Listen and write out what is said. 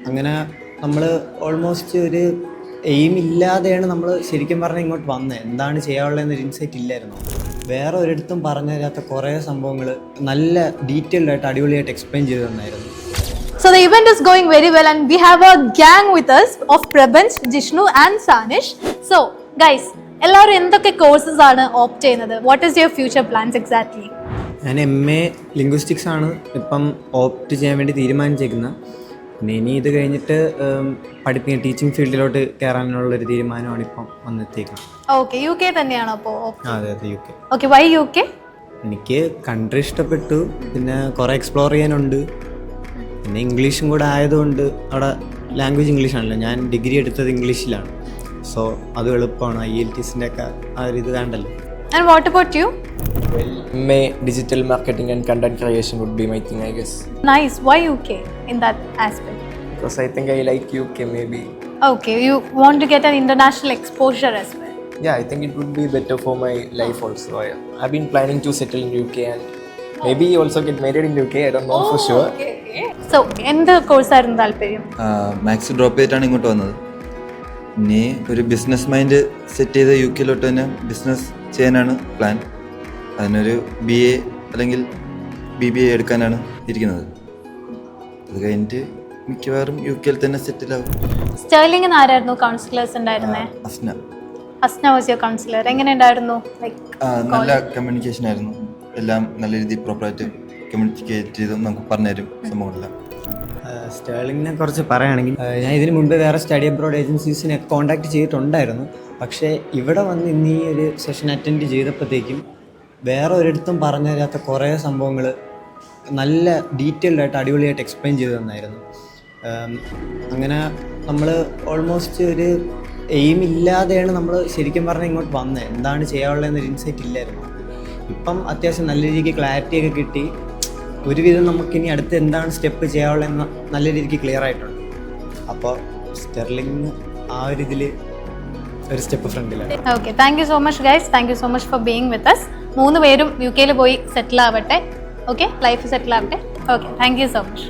അങ്ങനെ നമ്മൾ ഓൾമോസ്റ്റ് ഒരു എയിം ഇല്ലാതെയാണ് നമ്മൾ ശരിക്കും പറഞ്ഞാൽ ഇങ്ങോട്ട് വന്നത്. എന്താണ് ചെയ്യാനുള്ളതെന്നൊരു ഇൻസൈറ്റ് ഇല്ലായിരുന്നു. വേറെ ഒരിടത്തും പറഞ്ഞു തരാത്ത കുറേ സംഭവങ്ങൾ നല്ല ഡീറ്റെയിൽഡ് ആയിട്ട് അടിപൊളിയായിട്ട് എക്സ്പ്ലെയിൻ ചെയ്ത് തന്നായിരുന്നു. So the event is going very well and we have a gang with us of Prabhanj, Jishnu and Sanish. So guys, എല്ലാവരും എന്തൊക്കെ കോഴ്സസ് ആണ് ഓപ്റ്റ് ചെയ്യുന്നത്? What is your future plans exactly? ഞാൻ MA linguistics ആണ് ഇപ്പം opt ചെയ്യാൻ വേണ്ടി തീരുമാനിച്ചേക്കുന്നത്. പിന്നെ ഇനി ഇത് കഴിഞ്ഞിട്ട് പഠിപ്പിക്കുന്ന ടീച്ചിങ് ഫീൽഡിലോട്ട് കയറാനുള്ളൊരു തീരുമാനമാണ് ഇപ്പം വന്നെത്തിയേക്കുന്നത്. ഓക്കെ, UK തന്നെയാണോ അപ്പോൾ? അതെ അതെ, UK. Okay, why UK? എനിക്ക് കൺട്രി ഇഷ്ടപ്പെട്ടു, പിന്നെ കുറേ എക്സ്പ്ലോർ ചെയ്യാനുണ്ട്, പിന്നെ ഇംഗ്ലീഷും കൂടെ ആയതുകൊണ്ട് അവിടെ ലാംഗ്വേജ് ഇംഗ്ലീഷാണല്ലോ. ഞാൻ ഡിഗ്രി എടുത്തത് ഇംഗ്ലീഷിലാണ്. സോ അത് എളുപ്പമാണ്. IELTSൻ്റെ ഒക്കെ ആ ഒരു ഇത് വേണ്ടല്ലോ. And what about you? Well, MA digital marketing and content creation would be my thing, I guess. Nice. Why UK in that aspect? Because I think I like UK maybe. Okay, you want to get an international exposure as well. Yeah, I think it would be better for my life also. I've been planning to settle in UK and maybe also get married in UK. I don't know for sure. Okay. So, എന്ത് കോഴ്സായിരുന്നു താല്പര്യം? Maths drop ചെയ്തിട്ടാണ് ഇങ്ങോട്ട് വന്നത്. ഇനി ഒരു business mind set ചെയ്ത് UK തന്നെ business ചെയ്യാനാണ് പ്ലാൻ. അതിനൊരു BA അല്ലെങ്കിൽ BBA എടുക്കാനാണ് ഇരിക്കുന്നത്. അത് കഴിഞ്ഞിട്ട് മിക്കവാറും UK തന്നെ സെറ്റിലാവും. സ്റ്റേർലിംഗിന് ആരായിരുന്നു കൗൺസിലേഴ്സ് ഉണ്ടായിരുന്നേ? Hasna was your councillor. എങ്ങനെ ഉണ്ടായിരുന്നു? നല്ല കമ്മ്യൂണിക്കേഷൻ ആയിരുന്നു. എല്ലാം നല്ല രീതിയിൽ പ്രോപ്പറായിട്ട് കമ്മ്യൂണിക്കേറ്റ് ചെയ്ത് നമുക്ക് പറഞ്ഞുതരും സംഭവങ്ങളെല്ലാം. സ്റ്റേർലിങ്ങിനെ കുറിച്ച് പറയുകയാണെങ്കിൽ ഞാൻ ഇതിന് മുൻപ് വേറെ സ്റ്റഡി അബ്രോഡ് ഏജൻസീസിനെ കോൺടാക്ട് ചെയ്തിട്ടുണ്ടായിരുന്നു. പക്ഷേ ഇവിടെ വന്ന് ഇന്ന് ഈ ഒരു സെഷൻ അറ്റൻഡ് ചെയ്തപ്പോഴത്തേക്കും വേറെ ഒരിടത്തും പറഞ്ഞു തരാത്ത കുറേ സംഭവങ്ങൾ നല്ല ഡീറ്റെയിൽഡ് ആയിട്ട് അടിപൊളിയായിട്ട് എക്സ്പ്ലെയിൻ ചെയ്ത് തന്നായിരുന്നു. അങ്ങനെ നമ്മൾ ഓൾമോസ്റ്റ് ഒരു എയിം ഇല്ലാതെയാണ് നമ്മൾ ശരിക്കും പറഞ്ഞാൽ ഇങ്ങോട്ട് വന്നത്. എന്താണ് ചെയ്യാനുള്ളതെന്നൊരു ഇൻസൈറ്റ് ഇല്ലായിരുന്നു. ഇപ്പം അത്യാവശ്യം നല്ല രീതിക്ക് ക്ലാരിറ്റിയൊക്കെ കിട്ടി. ഒരുവിധം നമുക്കിനി അടുത്ത് എന്താണ് സ്റ്റെപ്പ് ചെയ്യാനുള്ളതെന്ന് നല്ല രീതിക്ക് ക്ലിയർ ആയിട്ടുണ്ട്. അപ്പോൾ സ്റ്റെർലിംഗ് ആ ഒരു ഇതിൽ ഒരു സ്റ്റെപ്പ് ഫ്രണ്ടിലാണ്. Okay, thank you so much guys. Thank you so much for being with us. 3 പേരും UK പോയി സെറ്റിൽ ആവട്ടെ. ഓക്കെ, ലൈഫ് സെറ്റിൽ ആവട്ടെ. Okay, thank you so much.